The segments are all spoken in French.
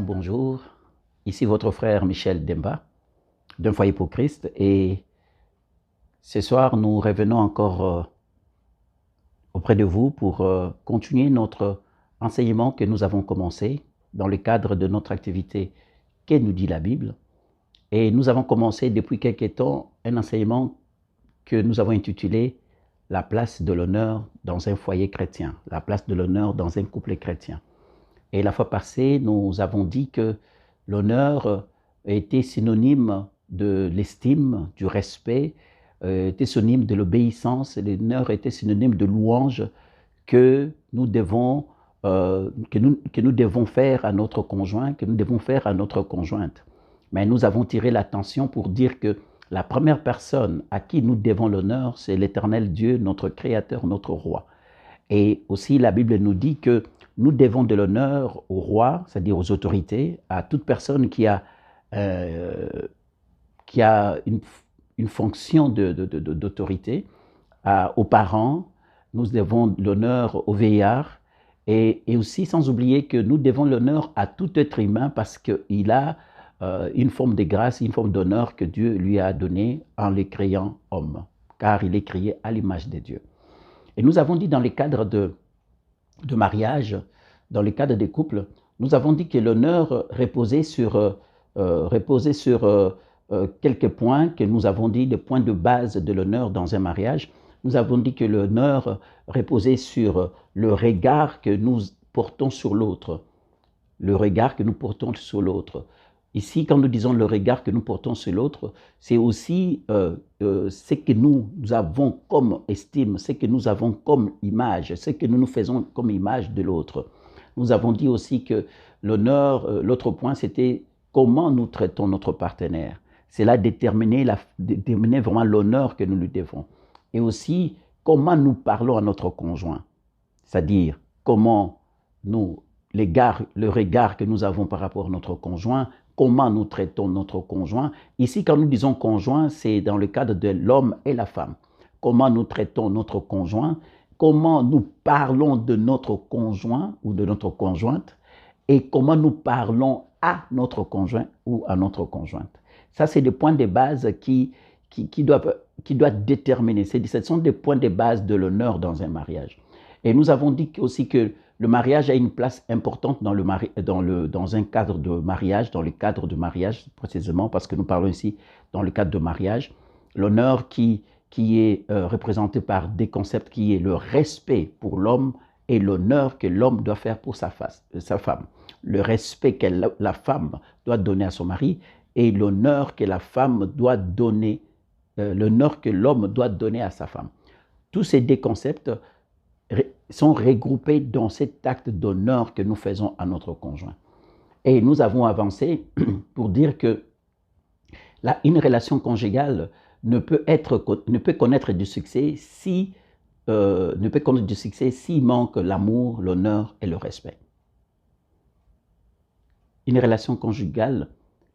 bonjour. Ici votre frère Michel Demba, d'un foyer pour Christ. Et ce soir, nous revenons encore auprès de vous pour continuer notre enseignement que nous avons commencé dans le cadre de notre activité « Que nous dit la Bible ?» Et nous avons commencé depuis quelque temps un enseignement que nous avons intitulé « La place de l'honneur dans un foyer chrétien », la place de l'honneur dans un couple chrétien. Et la fois passée, nous avons dit que l'honneur était synonyme de l'estime, du respect, était synonyme de l'obéissance, l'honneur était synonyme de louange que nous devons faire à notre conjoint, que nous devons faire à notre conjointe. Mais nous avons tiré l'attention pour dire que la première personne à qui nous devons l'honneur, c'est l'Éternel Dieu, notre Créateur, notre Roi. Et aussi, la Bible nous dit que nous devons de l'honneur au roi, c'est-à-dire aux autorités, à toute personne qui a une fonction d'autorité, aux parents, nous devons l'honneur aux vieillards, et aussi sans oublier que nous devons l'honneur à tout être humain parce qu'il a une forme de grâce, une forme d'honneur que Dieu lui a donnée en le créant homme, car il est créé à l'image de Dieu. Et nous avons dit dans le cadre de mariage, dans le cadre des couples, nous avons dit que l'honneur reposait sur quelques points que nous avons dit, les points de base de l'honneur dans un mariage. Nous avons dit que l'honneur reposait sur le regard que nous portons sur l'autre. Le regard que nous portons sur l'autre. Ici, quand nous disons le regard que nous portons sur l'autre, c'est aussi ce que nous avons comme estime, ce que nous avons comme image, ce que nous nous faisons comme image de l'autre. Nous avons dit aussi que l'honneur, l'autre point, c'était comment nous traitons notre partenaire. C'est là déterminer vraiment l'honneur que nous lui devons. Et aussi, comment nous parlons à notre conjoint. C'est-à-dire, comment le regard que nous avons par rapport à notre conjoint, comment nous traitons notre conjoint. Ici, quand nous disons conjoint, c'est dans le cadre de l'homme et la femme. Comment nous traitons notre conjoint, comment nous parlons de notre conjoint ou de notre conjointe et comment nous parlons à notre conjoint ou à notre conjointe. Ça, c'est des points de base qui doivent déterminer. Ce sont des points de base de l'honneur dans un mariage. Et nous avons dit aussi que le mariage a une place importante dans un cadre de mariage, dans le cadre de mariage précisément, parce que nous parlons ici dans le cadre de mariage. L'honneur qui est représenté par des concepts qui est le respect pour l'homme et l'honneur que l'homme doit faire pour sa femme. Le respect que la femme doit donner à son mari et l'honneur que la femme doit donner, l'honneur que l'homme doit donner à sa femme. Tous ces deux concepts sont regroupés dans cet acte d'honneur que nous faisons à notre conjoint. Et nous avons avancé pour dire que une relation conjugale ne peut connaître du succès s'il manque l'amour, l'honneur et le respect. Une relation conjugale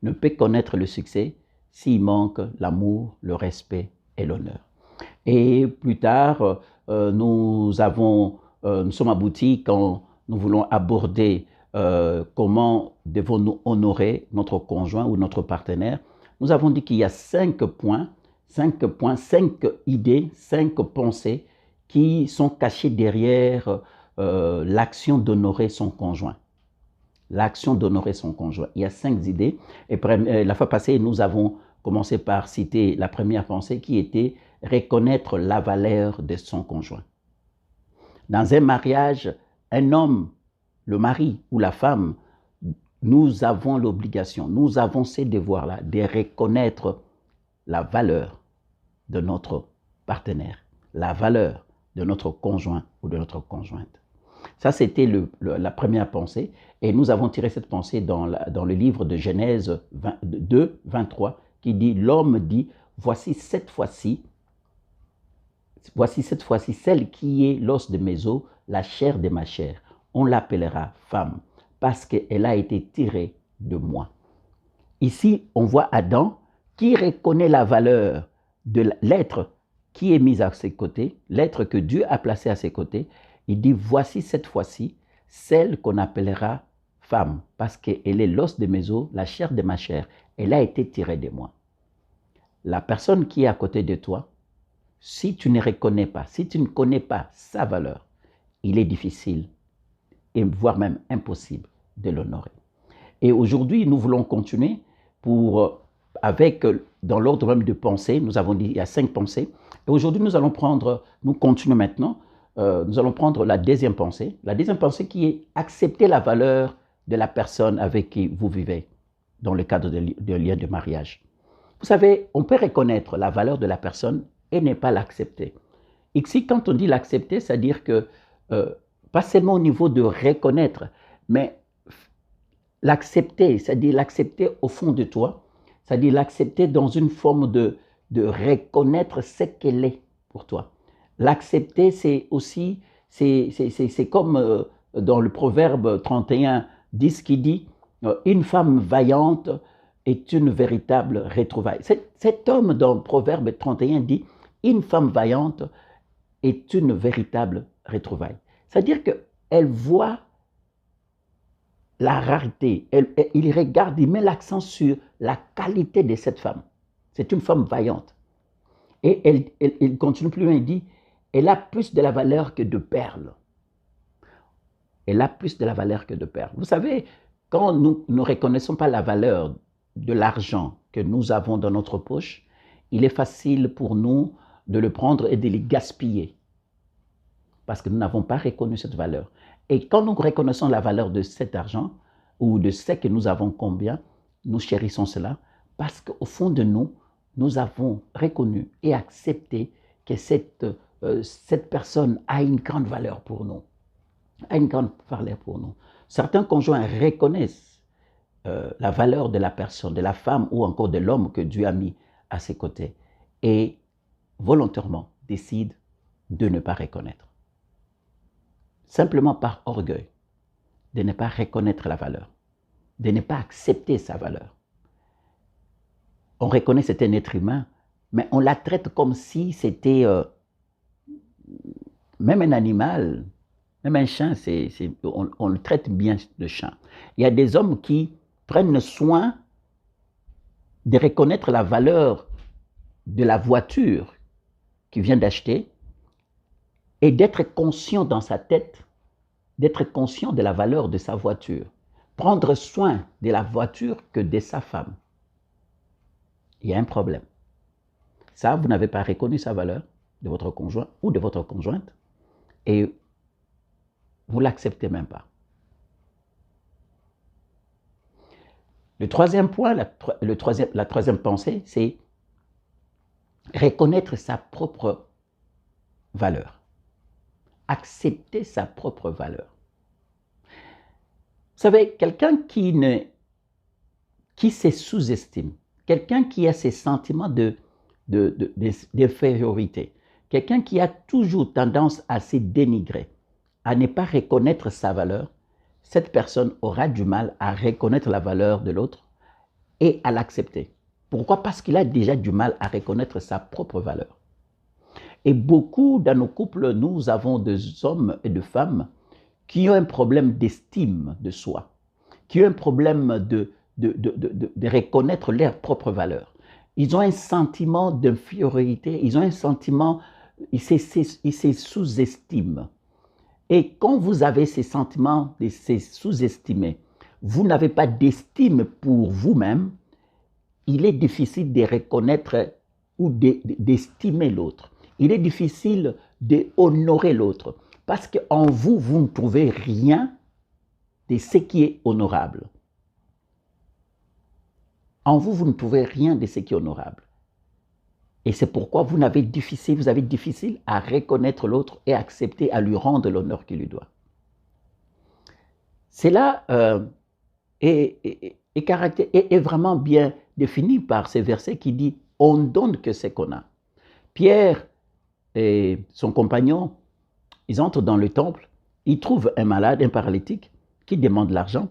ne peut connaître le succès s'il manque l'amour, le respect et l'honneur. Et plus tard, nous sommes aboutis quand nous voulons aborder comment devons-nous honorer notre conjoint ou notre partenaire. Nous avons dit qu'il y a 5 idées, 5 pensées qui sont cachées derrière l'action d'honorer son conjoint. L'action d'honorer son conjoint. Il y a 5 idées. Et la fois passée, nous avons commencé par citer la première pensée qui était reconnaître la valeur de son conjoint. Dans un mariage, un homme, le mari ou la femme, nous avons l'obligation, nous avons ces devoirs-là de reconnaître la valeur de notre partenaire, la valeur de notre conjoint ou de notre conjointe. Ça, c'était la première pensée. Et nous avons tiré cette pensée dans le livre de Genèse 2, 23, qui dit, l'homme dit, voici cette fois-ci celle qui est l'os de mes os, la chair de ma chair. On l'appellera femme, parce qu'elle a été tirée de moi. Ici, on voit Adam qui reconnaît la valeur de l'être qui est mis à ses côtés, l'être que Dieu a placé à ses côtés. Il dit, voici cette fois-ci celle qu'on appellera femme, parce qu'elle est l'os de mes os, la chair de ma chair, elle a été tirée de moi. La personne qui est à côté de toi, si tu ne reconnais pas, si tu ne connais pas sa valeur, il est difficile, et voire même impossible, de l'honorer. Et aujourd'hui, nous voulons continuer dans l'ordre même de pensée, nous avons dit il y a 5 pensées. Et aujourd'hui, nous continuons maintenant, nous allons prendre la deuxième pensée. La deuxième pensée qui est accepter la valeur de la personne avec qui vous vivez dans le cadre de lien de mariage. Vous savez, on peut reconnaître la valeur de la personne et ne pas l'accepter. Ici, quand on dit l'accepter, c'est-à-dire que pas seulement au niveau de reconnaître, mais l'accepter, c'est-à-dire l'accepter au fond de toi, c'est-à-dire l'accepter dans une forme de reconnaître ce qu'elle est pour toi. L'accepter, c'est aussi, c'est comme dans le Proverbe 31, 10 qui dit une femme vaillante est une véritable retrouvaille. Cet homme dans le Proverbe 31 dit une femme vaillante est une véritable retrouvaille. C'est-à-dire qu'elle voit la rareté, il regarde, il met l'accent sur la qualité de cette femme. C'est une femme vaillante. Et il continue plus loin, il dit, elle a plus de la valeur que de perles. Elle a plus de la valeur que de perles. Vous savez, quand nous ne reconnaissons pas la valeur de l'argent que nous avons dans notre poche, il est facile pour nous de le prendre et de le gaspiller. Parce que nous n'avons pas reconnu cette valeur. Et quand nous reconnaissons la valeur de cet argent, ou de ce que nous avons combien, nous chérissons cela, parce qu'au fond de nous, nous avons reconnu et accepté que cette personne a une grande valeur pour nous. A une grande valeur pour nous. Certains conjoints reconnaissent la valeur de la personne, de la femme ou encore de l'homme que Dieu a mis à ses côtés et volontairement décident de ne pas reconnaître. Simplement par orgueil, de ne pas reconnaître la valeur, de ne pas accepter sa valeur. On reconnaît que c'est un être humain, mais on la traite comme si c'était même un animal, même un chien, on le traite bien, le chien. Il y a des hommes qui prennent soin de reconnaître la valeur de la voiture qu'il vient d'acheter et d'être conscient dans sa tête, d'être conscient de la valeur de sa voiture. Prendre soin de la voiture que de sa femme. Il y a un problème. Ça, vous n'avez pas reconnu sa valeur de votre conjoint ou de votre conjointe et vous ne l'acceptez même pas. Le troisième point, la troisième pensée, c'est reconnaître sa propre valeur. Accepter sa propre valeur. Vous savez, quelqu'un qui se sous-estime, quelqu'un qui a ces sentiments d'infériorité, quelqu'un qui a toujours tendance à se dénigrer, à ne pas reconnaître sa valeur, cette personne aura du mal à reconnaître la valeur de l'autre et à l'accepter. Pourquoi? Parce qu'il a déjà du mal à reconnaître sa propre valeur. Et beaucoup dans nos couples, nous avons des hommes et de femmes qui ont un problème d'estime de soi, qui ont un problème de reconnaître leur propre valeur. Ils ont un sentiment d'infériorité, ils ont un sentiment, ils se sous-estiment. Et quand vous avez ces sentiments de se sous-estimer, vous n'avez pas d'estime pour vous-même, il est difficile de reconnaître ou d'estimer l'autre. Il est difficile d'honorer l'autre parce qu'en vous, vous ne trouvez rien de ce qui est honorable. En vous, vous ne trouvez rien de ce qui est honorable. Et c'est pourquoi vous avez difficile à reconnaître l'autre et accepter, à lui rendre l'honneur qu'il lui doit. Cela est vraiment bien défini par ces versets qui dit « on donne que ce qu'on a ». Pierre et son compagnon, ils entrent dans le temple, ils trouvent un malade, un paralytique, qui demande l'argent.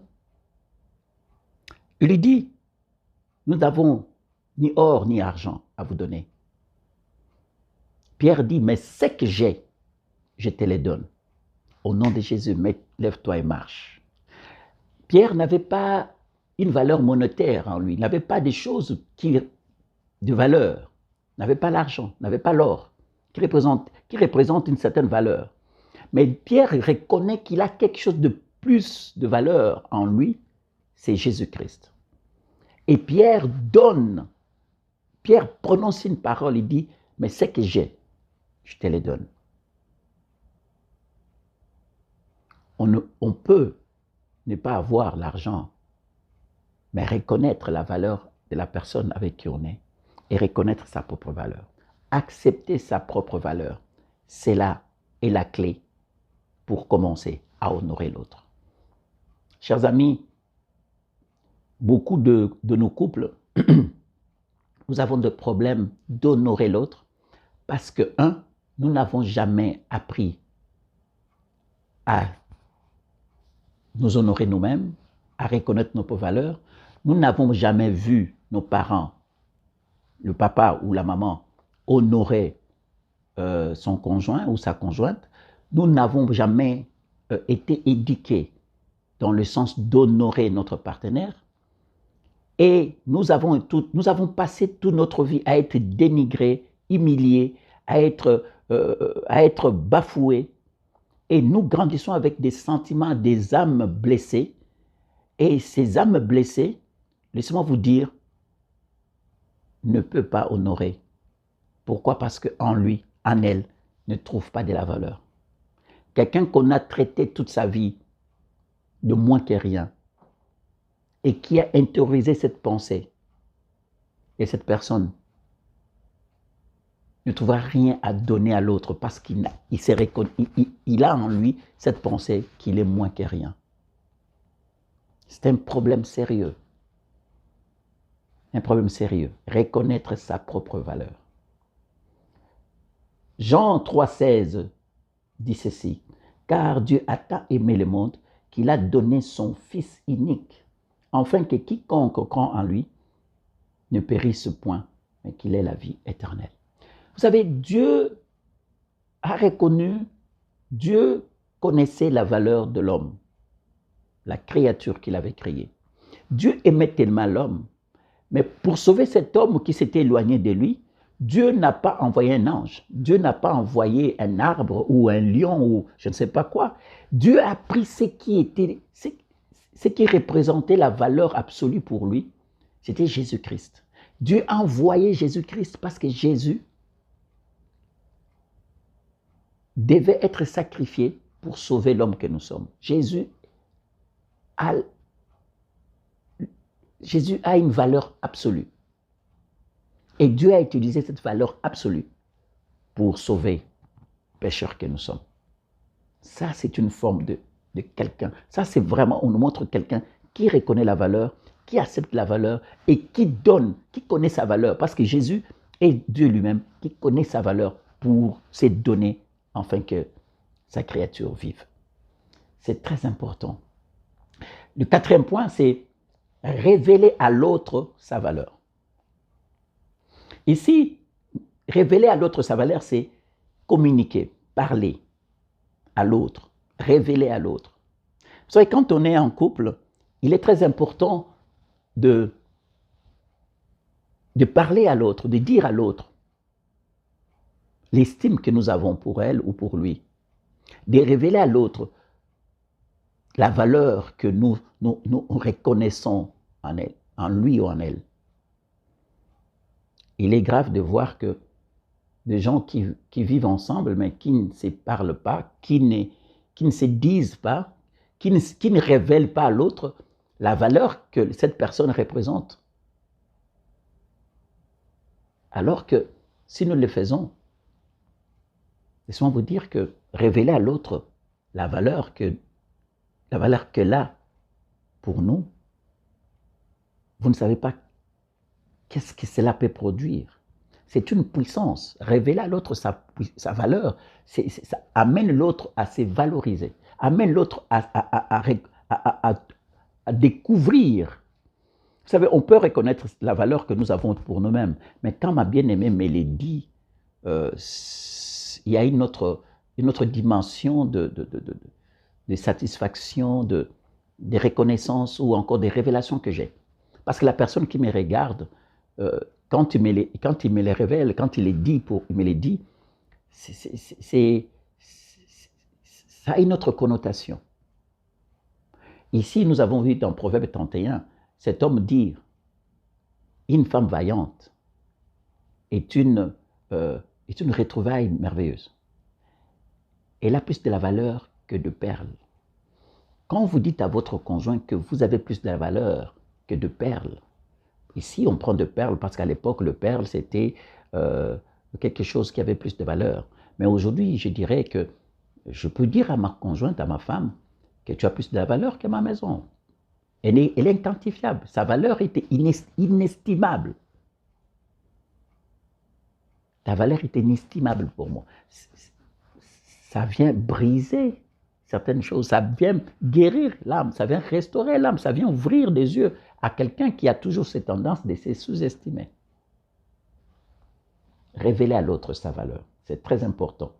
Il lui dit « nous n'avons ni or ni argent à vous donner ». Pierre dit, mais ce que j'ai, je te le donne. Au nom de Jésus, lève-toi et marche. Pierre n'avait pas une valeur monétaire en lui, n'avait pas des choses de valeur, n'avait pas l'argent, n'avait pas l'or, qui représente une certaine valeur. Mais Pierre reconnaît qu'il a quelque chose de plus de valeur en lui, c'est Jésus-Christ. Et Pierre prononce une parole, il dit, mais ce que j'ai, je te les donne. On peut ne pas avoir l'argent, mais reconnaître la valeur de la personne avec qui on est et reconnaître sa propre valeur. Accepter sa propre valeur, c'est là est la clé pour commencer à honorer l'autre. Chers amis, beaucoup de nos couples, nous avons des problèmes d'honorer l'autre parce que, nous n'avons jamais appris à nous honorer nous-mêmes, à reconnaître nos valeurs. Nous n'avons jamais vu nos parents, le papa ou la maman, honorer son conjoint ou sa conjointe. Nous n'avons jamais été éduqués dans le sens d'honorer notre partenaire. Et nous avons passé toute notre vie à être dénigrés, humiliés, à être bafoués. Et nous grandissons avec des sentiments, des âmes blessées. Et ces âmes blessées, laissez-moi vous dire, ne peut pas honorer. Pourquoi? Parce qu'en lui, en elle, ne trouve pas de la valeur. Quelqu'un qu'on a traité toute sa vie de moins que rien et qui a intériorisé cette pensée. Et cette personne ne trouvera rien à donner à l'autre parce qu'il a en lui cette pensée qu'il est moins que rien. C'est un problème sérieux. Un problème sérieux. Reconnaître sa propre valeur. Jean 3,16 dit ceci. Car Dieu a tant aimé le monde qu'il a donné son Fils unique, afin que quiconque croit en lui ne périsse point, mais qu'il ait la vie éternelle. Vous savez, Dieu connaissait la valeur de l'homme, la créature qu'il avait créée. Dieu aimait tellement l'homme, mais pour sauver cet homme qui s'était éloigné de lui, Dieu n'a pas envoyé un ange, Dieu n'a pas envoyé un arbre ou un lion ou je ne sais pas quoi. Dieu a pris ce qui représentait la valeur absolue pour lui, c'était Jésus-Christ. Dieu a envoyé Jésus-Christ parce que Jésus devait être sacrifié pour sauver l'homme que nous sommes. Jésus a une valeur absolue. Et Dieu a utilisé cette valeur absolue pour sauver les pécheurs que nous sommes. Ça, c'est une forme de quelqu'un. Ça, c'est vraiment, on nous montre quelqu'un qui reconnaît la valeur, qui accepte la valeur et qui donne, qui connaît sa valeur. Parce que Jésus est Dieu lui-même qui connaît sa valeur pour se donner afin que sa créature vive. C'est très important. Le quatrième point, c'est révéler à l'autre sa valeur. Ici, révéler à l'autre sa valeur, c'est communiquer, parler à l'autre, révéler à l'autre. Vous savez, quand on est en couple, il est très important de parler à l'autre, de dire à l'autre l'estime que nous avons pour elle ou pour lui, de révéler à l'autre la valeur que nous reconnaissons en elle, en lui ou en elle. Il est grave de voir que des gens qui vivent ensemble, mais qui ne se parlent pas, qui ne se disent pas, qui ne révèlent pas à l'autre la valeur que cette personne représente. Alors que si nous le faisons, laissez-moi vous dire que révéler à l'autre la valeur qu'elle a pour nous, vous ne savez pas qu'est-ce que cela peut produire. C'est une puissance. Révéler à l'autre sa valeur, ça amène l'autre à se valoriser, amène l'autre à découvrir. Vous savez, on peut reconnaître la valeur que nous avons pour nous-mêmes, mais quand ma bien-aimée me le dit, il y a une autre dimension de satisfaction, des reconnaissances ou encore des révélations que j'ai. Parce que la personne qui me regarde, quand il me les révèle, quand il me les dit, ça a une autre connotation. Ici, nous avons vu dans Proverbe 31, cet homme dire, une femme vaillante est une retrouvaille merveilleuse. Elle a plus de la valeur que de perles. Quand vous dites à votre conjoint que vous avez plus de la valeur que de perles, ici on prend de perles parce qu'à l'époque le perle c'était quelque chose qui avait plus de valeur. Mais aujourd'hui je dirais que je peux dire à ma conjointe, à ma femme, que tu as plus de la valeur que ma maison. Elle est inquantifiable, sa valeur était inestimable. Ta valeur est inestimable pour moi. Ça vient briser certaines choses, ça vient guérir l'âme, ça vient restaurer l'âme, ça vient ouvrir des yeux à quelqu'un qui a toujours cette tendance de se sous-estimer. Révéler à l'autre sa valeur, c'est très important.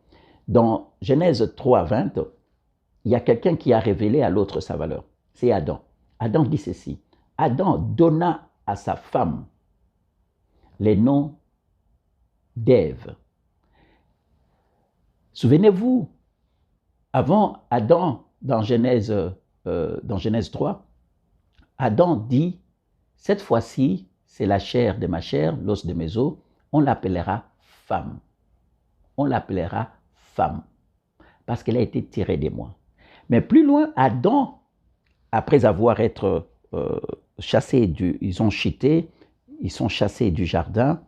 Dans Genèse 3, 20, il y a quelqu'un qui a révélé à l'autre sa valeur, c'est Adam. Adam dit ceci, Adam donna à sa femme les noms d'Ève. Souvenez-vous, avant Adam, dans Genèse 3, Adam dit, cette fois-ci, c'est la chair de ma chair, l'os de mes os, on l'appellera femme. On l'appellera femme, parce qu'elle a été tirée de moi. Mais plus loin, Adam, après avoir été chassés, ils sont chassés du jardin,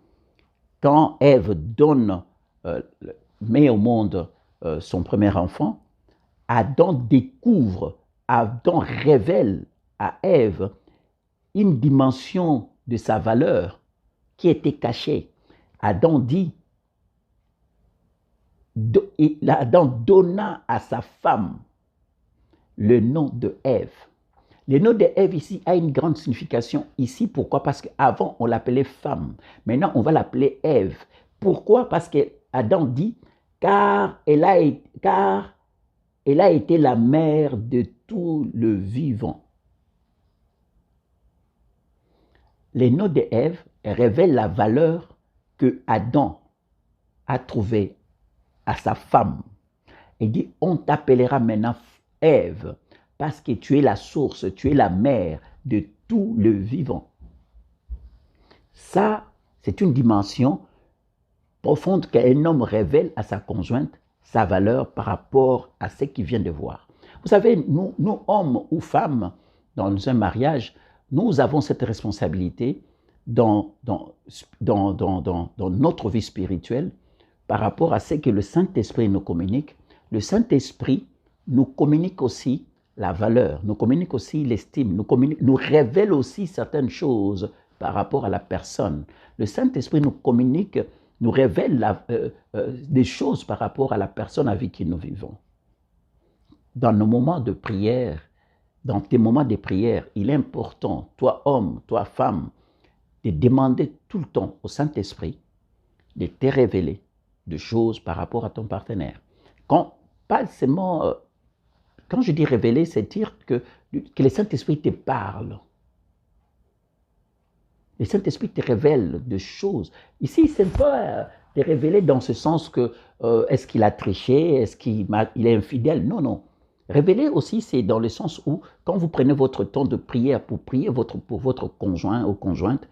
quand Ève met au monde son premier enfant, Adam révèle à Ève une dimension de sa valeur qui était cachée. Adam donna à sa femme le nom de Ève. Le nom de Ève ici a une grande signification ici. Pourquoi? Parce qu'avant, on l'appelait femme. Maintenant, on va l'appeler Ève. Pourquoi? Parce qu'Adam dit, car elle a été la mère de tout le vivant. Le nom de Ève révèle la valeur que Adam a trouvée à sa femme. Il dit, on t'appellera maintenant Ève, parce que tu es la source, tu es la mère de tout le vivant. Ça, c'est une dimension profonde qu'un homme révèle à sa conjointe, sa valeur par rapport à ce qu'il vient de voir. Vous savez, nous hommes ou femmes, dans un mariage, nous avons cette responsabilité dans notre vie spirituelle par rapport à ce que le Saint-Esprit nous communique. Le Saint-Esprit nous communique aussi la valeur, nous communique aussi l'estime, nous révèle aussi certaines choses par rapport à la personne. Le Saint-Esprit nous communique, nous révèle des choses par rapport à la personne avec qui nous vivons. Dans nos moments de prière, dans tes moments de prière, il est important, toi homme, toi femme, de demander tout le temps au Saint-Esprit de te révéler des choses par rapport à ton partenaire. Pas seulement, quand je dis révéler, c'est dire que le Saint-Esprit te parle. Le Saint-Esprit te révèle des choses. Ici, ce n'est pas te révéler dans ce sens que est-ce qu'il a triché, est-ce qu'il est infidèle. Non, non. Révéler aussi, c'est dans le sens où, quand vous prenez votre temps de prière pour prier pour votre conjoint ou conjointe,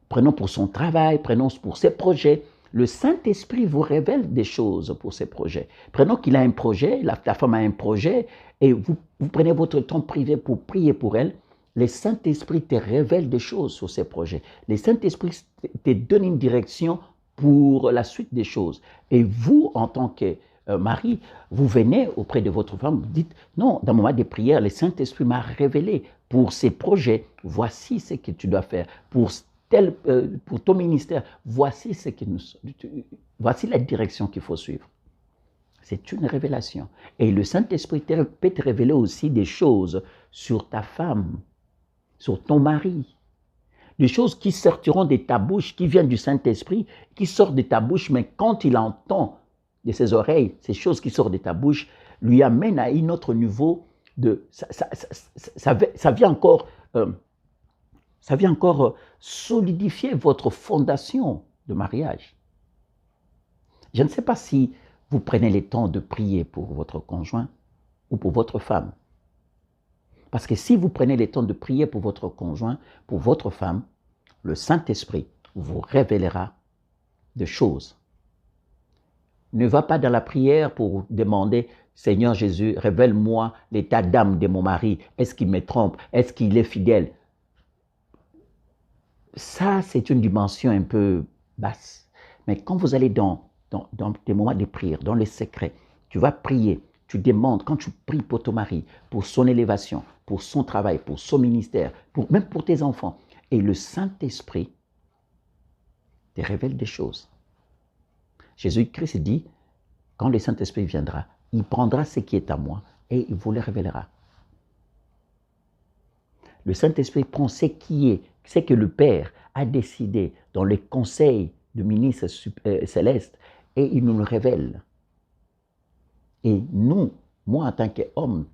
prenons pour son travail, prenons pour ses projets, le Saint-Esprit vous révèle des choses pour ses projets. Prenons qu'il a un projet, la femme a un projet, et vous prenez votre temps privé pour prier pour elle, le Saint-Esprit te révèle des choses sur ces projets. Le Saint-Esprit te donne une direction pour la suite des choses. Et vous, en tant que mari, vous venez auprès de votre femme, vous dites, non, dans le moment des prières, le Saint-Esprit m'a révélé pour ces projets, voici ce que tu dois faire. Pour ton ministère, voici la direction qu'il faut suivre. C'est une révélation. Et le Saint-Esprit peut te révéler aussi des choses sur ta femme, sur ton mari. Des choses qui sortiront de ta bouche, qui viennent du Saint-Esprit, qui sortent de ta bouche, mais quand il entend de ses oreilles, ces choses qui sortent de ta bouche, lui amènent à un autre niveau ça vient encore, solidifier votre fondation de mariage. Je ne sais pas si vous prenez le temps de prier pour votre conjoint ou pour votre femme. Parce que si vous prenez le temps de prier pour votre conjoint, pour votre femme, le Saint-Esprit vous révélera des choses. Ne va pas dans la prière pour demander « Seigneur Jésus, révèle-moi l'état d'âme de mon mari. Est-ce qu'il me trompe? Est-ce qu'il est fidèle ?» Ça, c'est une dimension un peu basse. Mais quand vous allez dans des moments de prière, dans les secrets, tu vas prier, tu demandes, quand tu pries pour ton mari, pour son élévation, pour son travail, pour son ministère, même pour tes enfants, et le Saint-Esprit te révèle des choses. Jésus-Christ dit, quand le Saint-Esprit viendra, il prendra ce qui est à moi et il vous le révélera. Le Saint-Esprit prend ce que le Père a décidé dans les conseils du ministre céleste et il nous le révèle. Et nous, moi en tant qu'homme,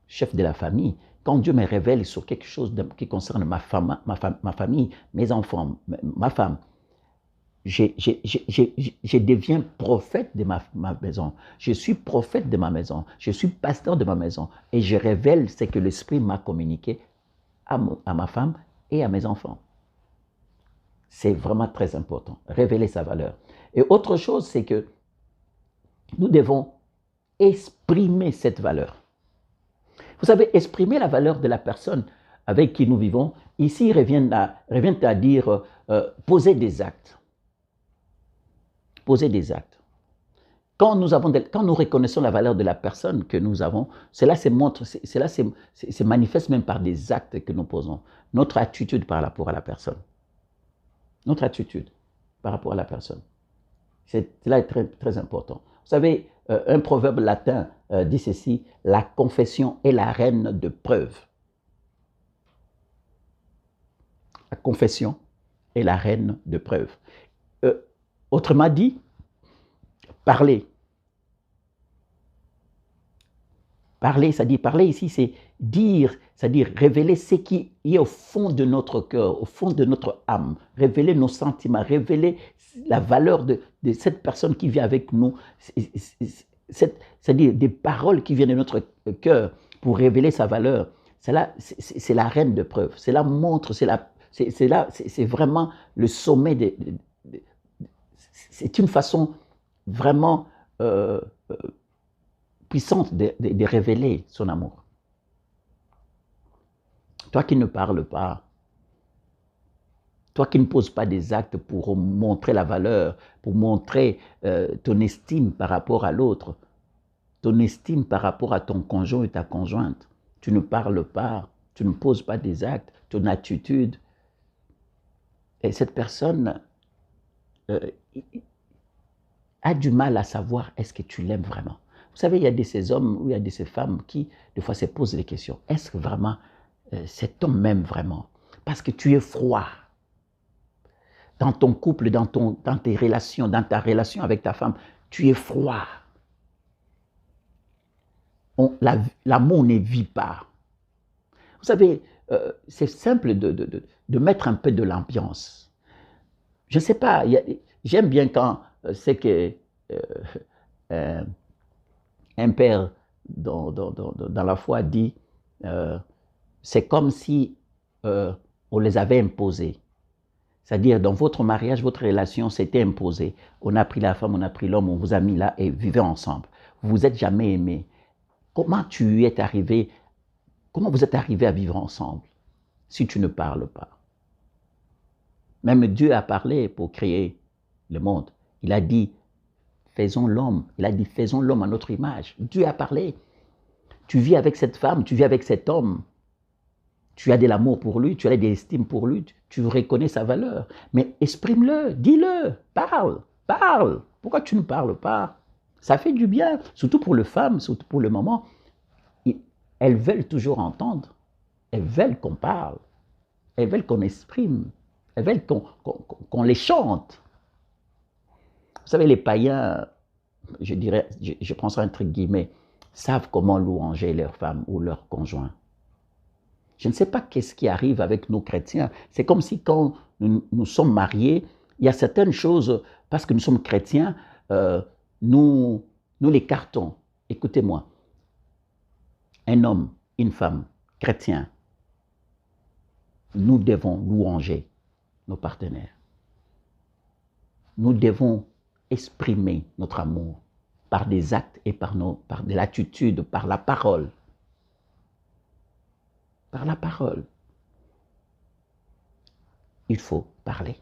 chef de la famille, quand Dieu me révèle sur quelque chose qui concerne ma famille, mes enfants, ma femme, je deviens prophète de ma maison. Je suis prophète de ma maison. Je suis pasteur de ma maison. Et je révèle ce que l'Esprit m'a communiqué à ma femme et à mes enfants. C'est vraiment très important. Révéler sa valeur. Et autre chose, c'est que nous devons exprimer cette valeur. Vous savez, exprimer la valeur de la personne avec qui nous vivons, ici revient à dire poser des actes. Poser des actes. Quand nous reconnaissons la valeur de la personne que nous avons, cela se manifeste même par des actes que nous posons. Notre attitude par rapport à la personne. Notre attitude par rapport à la personne. Cela est très, très important. Vous savez, un proverbe latin dit ceci, la confession est la reine de preuves. La confession est la reine de preuves. Autrement dit, parler. Parler, c'est-à-dire parler ici, c'est dire, c'est-à-dire révéler ce qui est au fond de notre cœur, au fond de notre âme, révéler nos sentiments, révéler la valeur de cette personne qui vit avec nous, c'est-à-dire des paroles qui viennent de notre cœur pour révéler sa valeur. C'est la reine de preuve. Cela montre, c'est vraiment le sommet c'est une façon vraiment puissante de révéler son amour. Toi qui ne parles pas, toi qui ne poses pas des actes pour montrer la valeur, pour montrer ton estime par rapport à l'autre, ton estime par rapport à ton conjoint et ta conjointe, tu ne parles pas, tu ne poses pas des actes, ton attitude, et cette personne a du mal à savoir est-ce que tu l'aimes vraiment. Vous savez, il y a de ces hommes ou il y a de ces femmes qui, des fois, se posent des questions. Est-ce que vraiment cet homme m'aime vraiment? Parce que tu es froid. Dans ton couple, dans tes relations, dans ta relation avec ta femme, tu es froid. L'amour ne vit pas. Vous savez, c'est simple de mettre un peu de l'ambiance. Je ne sais pas, j'aime bien quand c'est que un père dans la foi dit c'est comme si on les avait imposés. C'est-à-dire, dans votre mariage, votre relation s'était imposée. On a pris la femme, on a pris l'homme, on vous a mis là et vivez ensemble. Vous vous êtes jamais aimés. Comment vous êtes arrivé à vivre ensemble si tu ne parles pas? Même Dieu a parlé pour créer le monde. Il a dit, faisons l'homme. Il a dit, faisons l'homme à notre image. Dieu a parlé. Tu vis avec cette femme, tu vis avec cet homme. Tu as de l'amour pour lui, tu as de l'estime pour lui, tu reconnais sa valeur. Mais exprime-le, dis-le, parle. Pourquoi tu ne parles pas? Ça fait du bien, surtout pour les femmes, surtout pour le moment. Elles veulent toujours entendre. Elles veulent qu'on parle. Elles veulent qu'on exprime. Elles veulent qu'on les chante. Vous savez, les païens, je dirais, je prends ça entre guillemets, savent comment louanger leur femme ou leur conjoint. Je ne sais pas qu'est-ce qui arrive avec nos chrétiens. C'est comme si quand nous sommes mariés, il y a certaines choses, parce que nous sommes chrétiens, nous l'écartons. Écoutez-moi, un homme, une femme, chrétien, nous devons louanger nos partenaires. Nous devons exprimer notre amour par des actes et par de l'attitude, par la parole. Par la parole. Il faut parler.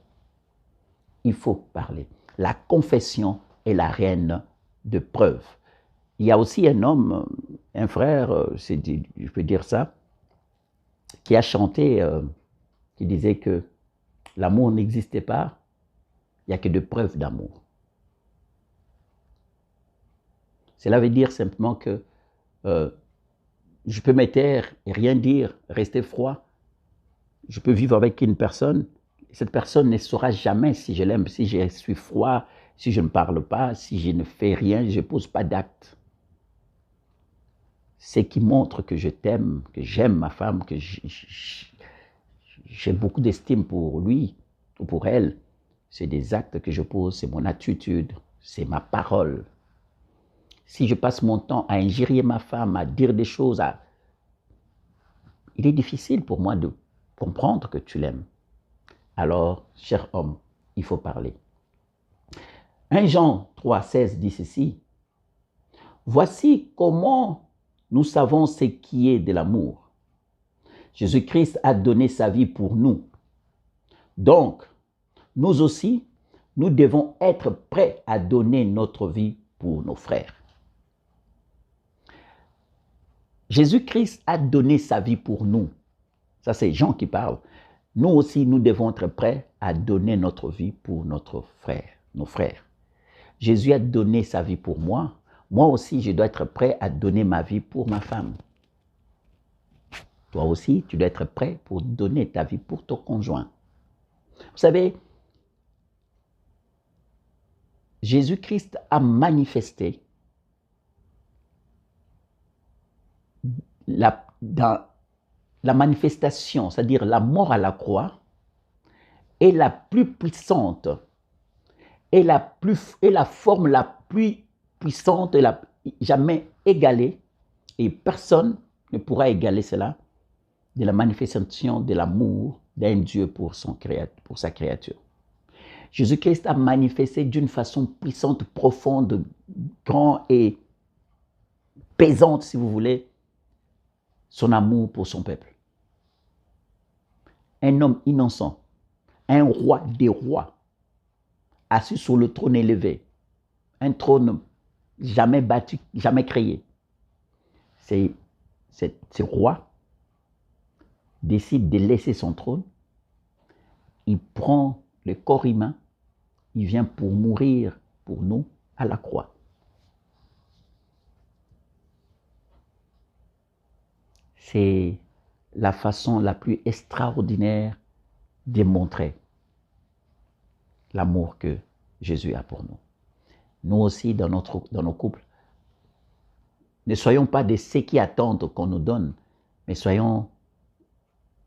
Il faut parler. La confession est la reine de preuve. Il y a aussi un homme, un frère, je peux dire ça, qui a chanté, qui disait que l'amour n'existait pas, il n'y a que de preuves d'amour. Cela veut dire simplement que je peux me taire et rien dire, rester froid. Je peux vivre avec une personne, cette personne ne saura jamais si je l'aime, si je suis froid, si je ne parle pas, si je ne fais rien, je ne pose pas d'acte. Ce qui montre que je t'aime, que j'aime ma femme, que j'ai beaucoup d'estime pour lui ou pour elle, c'est des actes que je pose, c'est mon attitude, c'est ma parole. Si je passe mon temps à injurier ma femme, à dire des choses, il est difficile pour moi de comprendre que tu l'aimes. Alors, cher homme, il faut parler. 1 Jean 3,16 dit ceci. Voici comment nous savons ce qui est de l'amour. Jésus-Christ a donné sa vie pour nous. Donc, nous aussi, nous devons être prêts à donner notre vie pour nos frères. Jésus-Christ a donné sa vie pour nous. Ça, c'est Jean qui parle. Nous aussi, nous devons être prêts à donner notre vie pour notre frère, nos frères. Jésus a donné sa vie pour moi. Moi aussi, je dois être prêt à donner ma vie pour ma femme. Toi aussi, tu dois être prêt pour donner ta vie pour ton conjoint. Vous savez, Jésus-Christ a manifesté dans la manifestation, c'est-à-dire la mort à la croix, est la plus puissante, est la forme la plus puissante, jamais égalée, et personne ne pourra égaler cela, de la manifestation de l'amour d'un Dieu pour sa créature. Jésus-Christ a manifesté d'une façon puissante, profonde, grande et pesante, si vous voulez, son amour pour son peuple. Un homme innocent, un roi des rois, assis sur le trône élevé, un trône jamais battu, jamais créé. Ce roi décide de laisser son trône, il prend le corps humain, il vient pour mourir pour nous à la croix. C'est la façon la plus extraordinaire de montrer l'amour que Jésus a pour nous. Nous aussi, dans nos couples, ne soyons pas de ceux qui attendent qu'on nous donne, mais soyons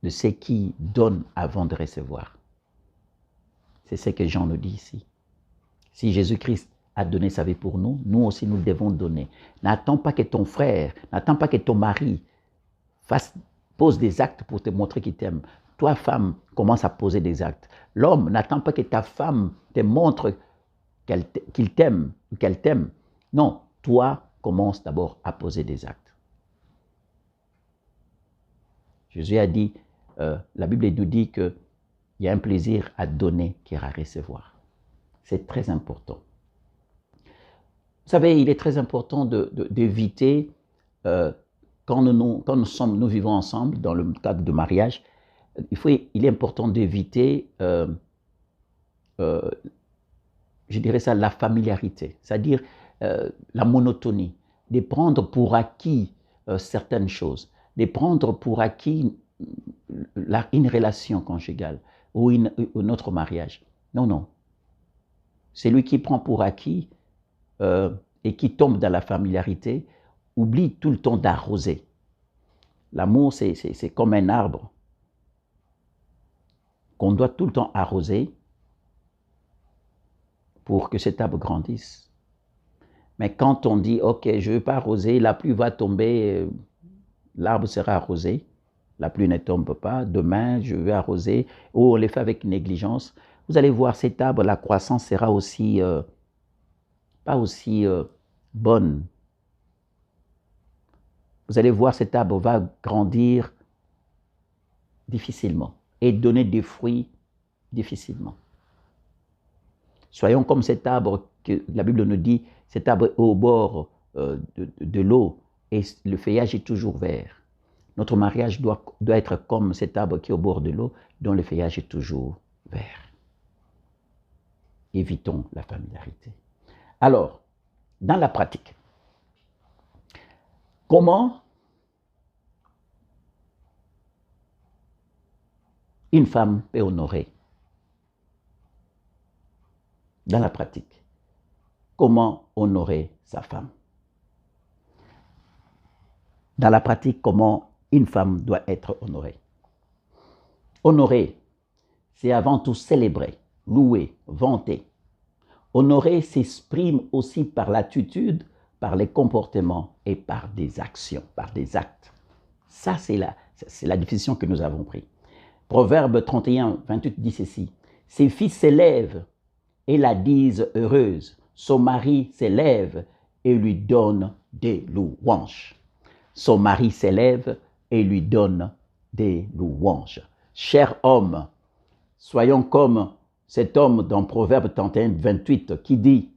de ceux qui donnent avant de recevoir. C'est ce que Jean nous dit ici. Si Jésus-Christ a donné sa vie pour nous, nous aussi nous devons donner. N'attends pas que ton frère, n'attends pas que ton mari pose des actes pour te montrer qu'il t'aime. Toi, femme, commence à poser des actes. L'homme n'attend pas que ta femme te montre qu'il t'aime ou qu'elle t'aime. Non, toi, commence d'abord à poser des actes. Jésus a dit, la Bible nous dit qu'il y a un plaisir à donner qu'à recevoir. C'est très important. Vous savez, il est très important d'éviter, quand nous vivons ensemble, dans le cadre de mariage, il est important d'éviter, je dirais ça, la familiarité, c'est-à-dire la monotonie, de prendre pour acquis certaines choses, de prendre pour acquis une relation conjugale ou notre mariage. Non, non. C'est lui qui prend pour acquis et qui tombe dans la familiarité oublie tout le temps d'arroser. L'amour, c'est comme un arbre qu'on doit tout le temps arroser pour que cet arbre grandisse. Mais quand on dit, ok, je ne veux pas arroser, la pluie va tomber, l'arbre sera arrosé, la pluie ne tombe pas, demain je vais arroser, ou on les fait avec négligence, vous allez voir cet arbre, la croissance sera aussi, pas aussi bonne. Vous allez voir cet arbre va grandir difficilement et donner des fruits difficilement. Soyons comme cet arbre que la Bible nous dit, cet arbre est au bord de l'eau et le feuillage est toujours vert. Notre mariage doit être comme cet arbre qui est au bord de l'eau, dont le feuillage est toujours vert. Évitons la familiarité. Alors, dans la pratique, comment une femme peut honorer? Dans la pratique, comment honorer sa femme? Dans la pratique, comment une femme doit être honorée? Honorer, c'est avant tout célébrer, louer, vanter. Honorer s'exprime aussi par l'attitude, par les comportements et par des actions, par des actes. Ça, c'est la définition que nous avons prise. Proverbe 31, 28 dit ceci. Ses fils s'élèvent et la disent heureuse. Son mari s'élève et lui donne des louanges. Son mari s'élève et lui donne des louanges. Cher homme, soyons comme cet homme dans Proverbe 31, 28 qui dit,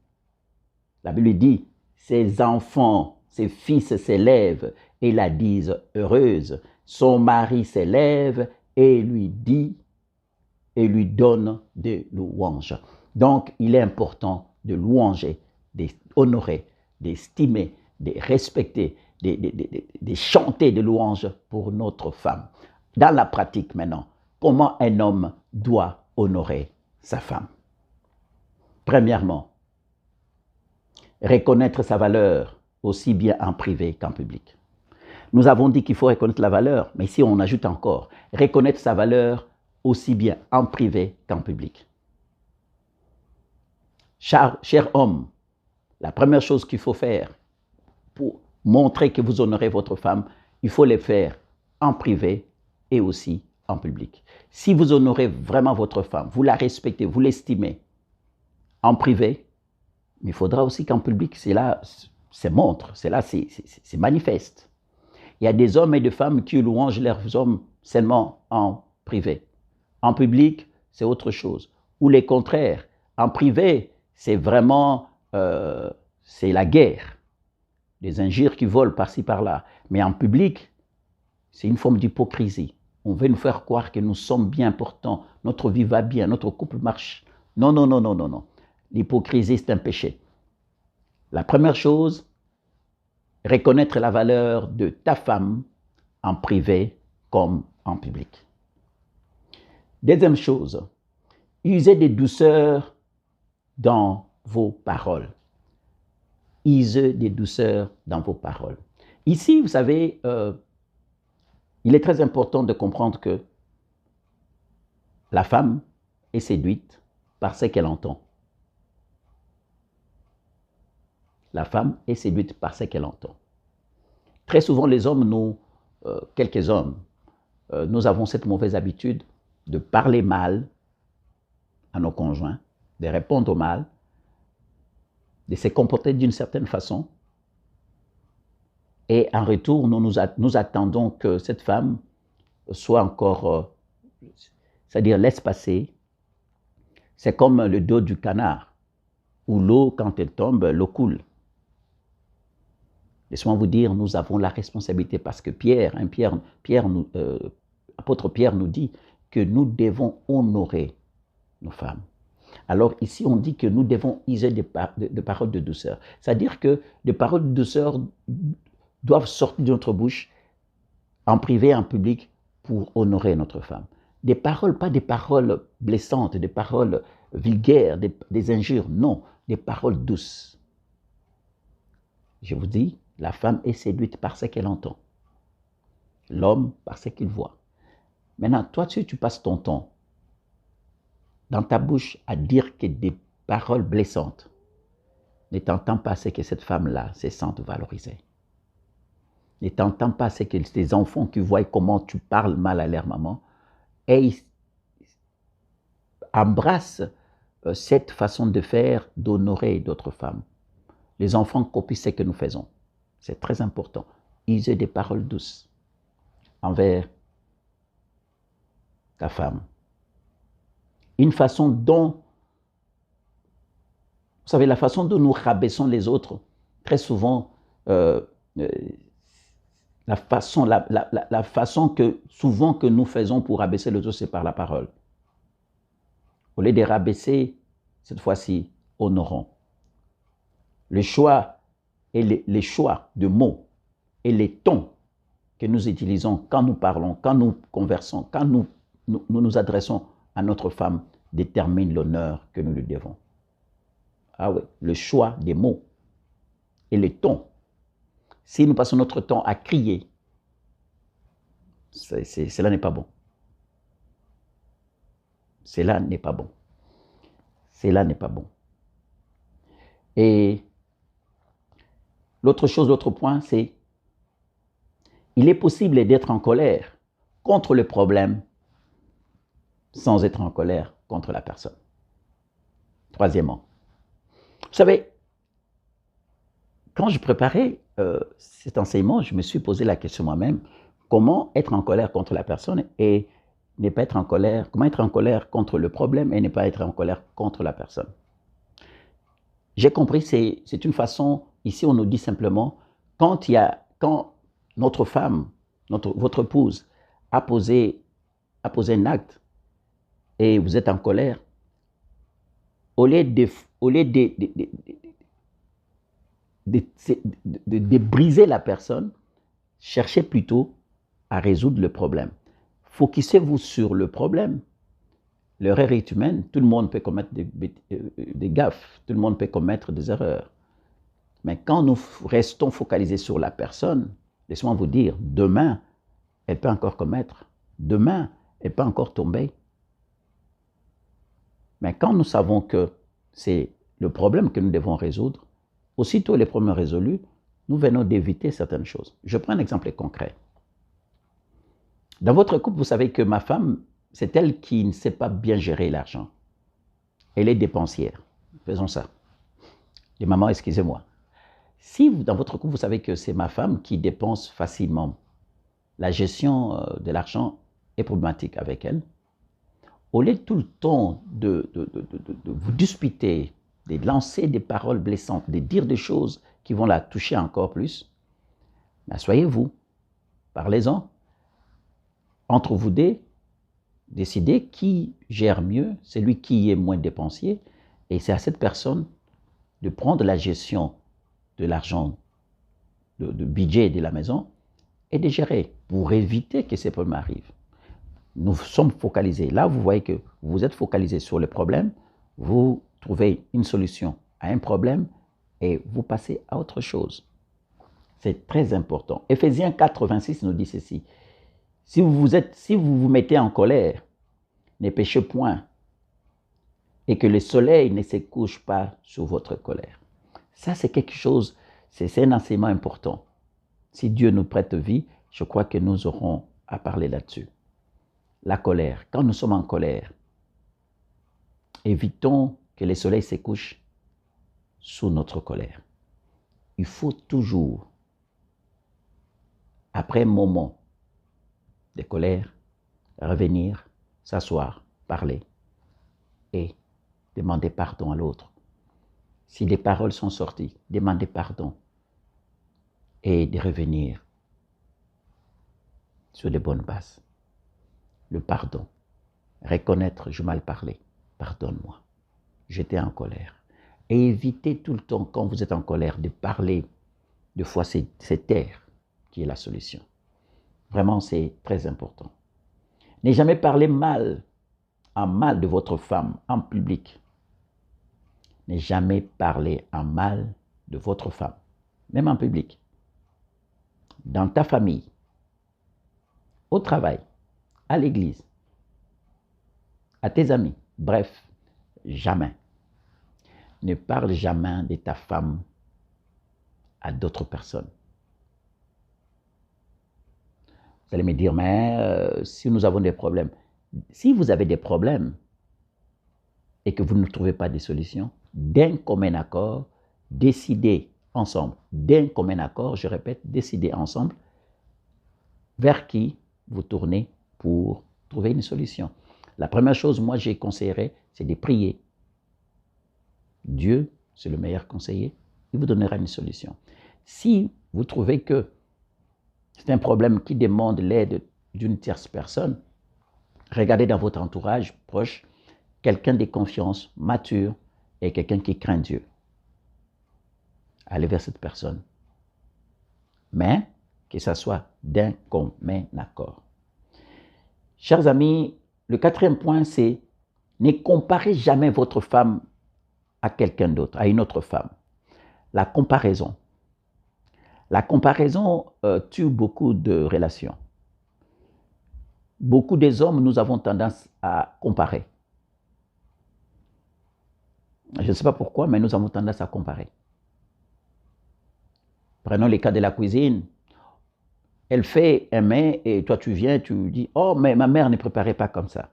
la Bible dit, ses enfants, ses fils s'élèvent et la disent heureuse. Son mari s'élève et lui dit et lui donne des louanges. Donc, il est important de louanger, d'honorer, d'estimer, de respecter, de chanter des louanges pour notre femme. Dans la pratique maintenant, comment un homme doit honorer sa femme? Premièrement, reconnaître sa valeur aussi bien en privé qu'en public. Nous avons dit qu'il faut reconnaître la valeur, mais ici on ajoute encore, reconnaître sa valeur aussi bien en privé qu'en public. Cher homme, la première chose qu'il faut faire pour montrer que vous honorez votre femme, il faut le faire en privé et aussi en public. Si vous honorez vraiment votre femme, vous la respectez, vous l'estimez en privé, mais il faudra aussi qu'en public, c'est là, c'est montre, c'est là, c'est manifeste. Il y a des hommes et des femmes qui louangent leurs hommes seulement en privé. En public, c'est autre chose. Ou les contraires. En privé, c'est vraiment, c'est la guerre. Des injures qui volent par-ci, par-là. Mais en public, c'est une forme d'hypocrisie. On veut nous faire croire que nous sommes bien portants, notre vie va bien, notre couple marche. Non, non, non, non, non, non. L'hypocrisie, c'est un péché. La première chose, reconnaître la valeur de ta femme en privé comme en public. Deuxième chose, usez des douceurs dans vos paroles. Usez des douceurs dans vos paroles. Ici, vous savez, il est très important de comprendre que la femme est séduite par ce qu'elle entend. La femme est séduite par ce qu'elle entend. Très souvent, les hommes, quelques hommes, nous avons cette mauvaise habitude de parler mal à nos conjoints, de répondre mal, de se comporter d'une certaine façon. Et en retour, nous attendons que cette femme soit encore, c'est-à-dire laisse passer. C'est comme le dos du canard, où l'eau, quand elle tombe, l'eau coule. Laissez-moi vous dire, nous avons la responsabilité parce que apôtre Pierre nous dit que nous devons honorer nos femmes. Alors ici, on dit que nous devons user de paroles de douceur. C'est-à-dire que des paroles de douceur doivent sortir de notre bouche en privé et en public pour honorer notre femme. Des paroles, pas des paroles blessantes, des paroles vulgaires, des injures, non, des paroles douces. Je vous dis, La femme est séduite par ce qu'elle entend. L'homme par ce qu'il voit. Maintenant, toi, tu passes ton temps dans ta bouche à dire que des paroles blessantes. Ne t'entends pas ce que cette femme-là se sente valorisée. Ne t'entends pas ce que tes enfants qui voient comment tu parles mal à leur maman et ils embrassent cette façon de faire, d'honorer d'autres femmes. Les enfants copient ce que nous faisons. C'est très important. Ils aient des paroles douces envers ta femme. Une façon dont, vous savez, la façon dont nous rabaissons les autres, très souvent, la façon que souvent que nous faisons pour rabaisser les autres, c'est par la parole. Au lieu de rabaisser, cette fois-ci, honorons. Le choix et les choix de mots et les tons que nous utilisons quand nous parlons, quand nous conversons, quand nous adressons à notre femme déterminent l'honneur que nous lui devons. Ah oui, le choix des mots et les tons. Si nous passons notre temps à crier, cela n'est pas bon. Cela n'est pas bon. Cela n'est pas bon. Et l'autre point, c'est il est possible d'être en colère contre le problème sans être en colère contre la personne. Troisièmement, vous savez, quand je préparais cet enseignement, je me suis posé la question moi-même, comment être en colère contre la personne et ne pas être en colère, comment être en colère contre le problème et ne pas être en colère contre la personne. J'ai compris, c'est une façon, ici on nous dit simplement, quand notre femme, votre épouse a posé un acte et vous êtes en colère, au lieu de briser la personne, cherchez plutôt à résoudre le problème. Focussez-vous sur le problème. L'erreur est humaine, tout le monde peut commettre des gaffes, tout le monde peut commettre des erreurs. Mais quand nous restons focalisés sur la personne, laissez-moi vous dire, demain, elle peut encore commettre. Demain, elle peut encore tomber. Mais quand nous savons que c'est le problème que nous devons résoudre, aussitôt les problèmes résolus, nous venons d'éviter certaines choses. Je prends un exemple concret. Dans votre couple, vous savez que ma femme, c'est elle qui ne sait pas bien gérer l'argent. Elle est dépensière. Faisons ça. Les mamans, excusez-moi. Si dans votre couple, vous savez que c'est ma femme qui dépense facilement, la gestion de l'argent est problématique avec elle, au lieu de tout le temps de vous disputer, de lancer des paroles blessantes, de dire des choses qui vont la toucher encore plus, asseyez-vous, parlez-en. Entre vous deux, décidez qui gère mieux, celui qui est moins dépensier, et c'est à cette personne de prendre la gestion de l'argent, de budget de la maison, et de gérer pour éviter que ces problèmes arrivent. Nous sommes focalisés. Là, vous voyez que vous êtes focalisé sur le problème, vous trouvez une solution à un problème et vous passez à autre chose. C'est très important. Éphésiens 4, 26 nous dit ceci. Si vous vous mettez en colère, ne péchez point et que le soleil ne se couche pas sur votre colère. Ça, c'est quelque chose, c'est un enseignement important. Si Dieu nous prête vie, je crois que nous aurons à parler là-dessus. La colère. Quand nous sommes en colère, évitons que le soleil se couche sous notre colère. Il faut toujours, après un moment de colère, revenir, s'asseoir, parler et demander pardon à l'autre. Si des paroles sont sorties, demander pardon et de revenir sur de bonnes bases. Le pardon, reconnaître je mal parlé, pardonne-moi, j'étais en colère. Et évitez tout le temps, quand vous êtes en colère, de parler, de fois c'est taire qui est la solution. Vraiment, c'est très important. Ne jamais parler en mal de votre femme en public. Ne jamais parler en mal de votre femme, même en public. dans ta famille, au travail, à l'église, à tes amis, bref, jamais. Ne parle jamais de ta femme à d'autres personnes. Vous allez me dire, mais si nous avons des problèmes, si vous avez des problèmes et que vous ne trouvez pas de solution, d'un commun accord, décidez ensemble, d'un commun accord, je répète, décidez ensemble vers qui vous tournez pour trouver une solution. La première chose, moi, je conseillerais, c'est de prier. Dieu, c'est le meilleur conseiller, il vous donnera une solution. Si vous trouvez que c'est un problème qui demande l'aide d'une tierce personne, regardez dans votre entourage proche quelqu'un de confiance, mature et quelqu'un qui craint Dieu. Allez vers cette personne. Mais que ça soit d'un commun accord. Chers amis, le quatrième point, c'est ne comparez jamais votre femme à quelqu'un d'autre, à une autre femme. La comparaison. La comparaison tue beaucoup de relations. Beaucoup des hommes, nous avons tendance à comparer. Je ne sais pas pourquoi, mais nous avons tendance à comparer. Prenons le cas de la cuisine. Elle fait un mets et toi tu viens, tu dis « Oh, mais ma mère ne préparait pas comme ça.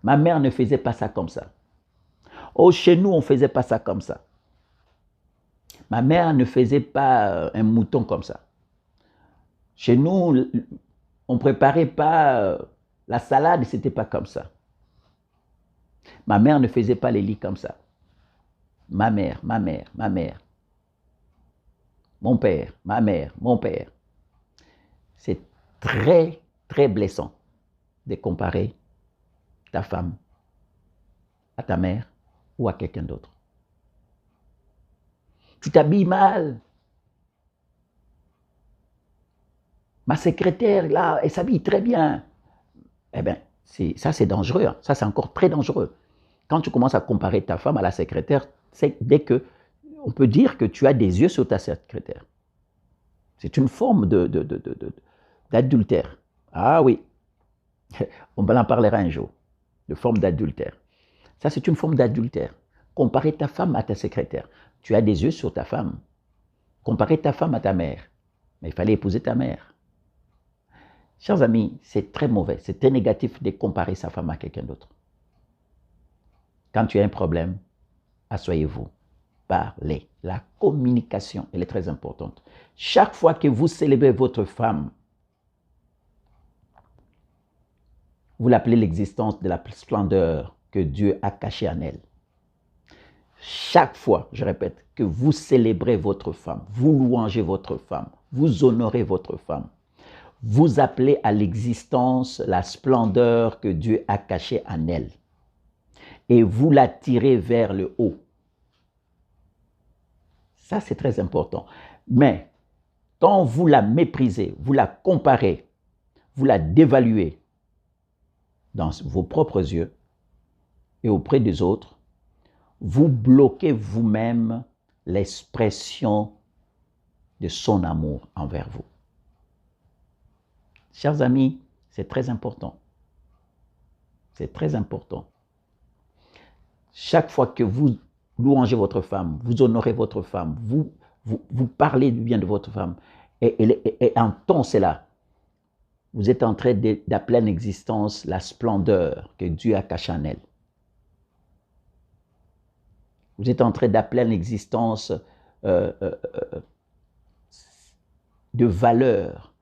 Ma mère ne faisait pas ça comme ça. Oh, chez nous, on ne faisait pas ça comme ça. Ma mère ne faisait pas un mouton comme ça. Chez nous, on ne préparait pas la salade, ce n'était pas comme ça. Ma mère ne faisait pas les lits comme ça. Ma mère. Mon père, ma mère, mon père. C'est très, très blessant de comparer ta femme à ta mère ou à quelqu'un d'autre. Tu t'habilles mal. Ma secrétaire, là, elle s'habille très bien. Eh bien, ça c'est dangereux. Hein. Ça c'est encore très dangereux. Quand tu commences à comparer ta femme à la secrétaire, c'est dès que on peut dire que tu as des yeux sur ta secrétaire. C'est une forme d'adultère. Ah oui, on en parlera un jour, de forme d'adultère. Ça, c'est une forme d'adultère. Comparer ta femme à ta secrétaire. Tu as des yeux sur ta femme. Comparer ta femme à ta mère. Mais il fallait épouser ta mère. Chers amis, c'est très mauvais, c'est très négatif de comparer sa femme à quelqu'un d'autre. Quand tu as un problème, asseyez-vous, parlez. La communication, elle est très importante. Chaque fois que vous célébrez votre femme, vous l'appelez l'existence de la splendeur que Dieu a cachée en elle. Chaque fois, je répète, que vous célébrez votre femme, vous louangez votre femme, vous honorez votre femme, vous appelez à l'existence la splendeur que Dieu a cachée en elle. Et vous la tirez vers le haut. Ça, c'est très important. Mais quand vous la méprisez, vous la comparez, vous la dévaluez dans vos propres yeux et auprès des autres, vous bloquez vous-même l'expression de son amour envers vous. Chers amis, c'est très important. C'est très important. Chaque fois que vous louangez votre femme, vous honorez votre femme, vous parlez du bien de votre femme, et en tant cela, vous êtes en train d'appeler en existence la splendeur que Dieu a cachée en elle. Vous êtes en train d'appeler en existence de valeur,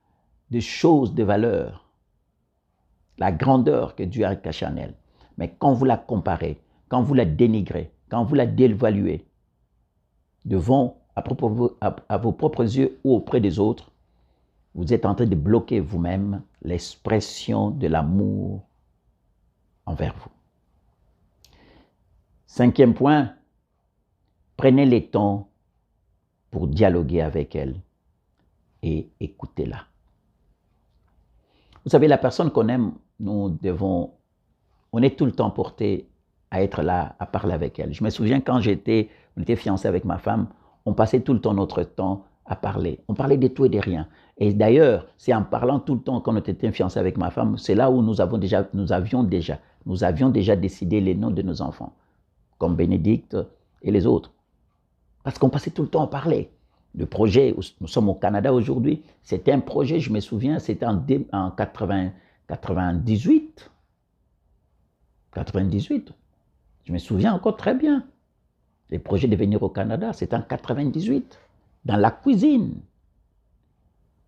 de choses de valeur, la grandeur que Dieu a cachée en elle. Mais quand vous la comparez, quand vous la dénigrez, quand vous la dévaluez devant, à vos propres yeux ou auprès des autres, vous êtes en train de bloquer vous-même l'expression de l'amour envers vous. Cinquième point, prenez le temps pour dialoguer avec elle et écoutez-la. Vous savez, la personne qu'on aime, on est tout le temps porté à être là, à parler avec elle. Je me souviens quand on était fiancé avec ma femme, on passait tout le temps notre temps à parler. On parlait de tout et de rien. Et d'ailleurs, c'est en parlant tout le temps qu'on était fiancés avec ma femme, c'est là où nous avions déjà décidé les noms de nos enfants, comme Bénédicte et les autres. Parce qu'on passait tout le temps à parler. Le projet, nous sommes au Canada aujourd'hui, c'était un projet, je me souviens, c'était en 98. 98. Je me souviens encore très bien. Le projet de venir au Canada, c'était en 98, dans la cuisine.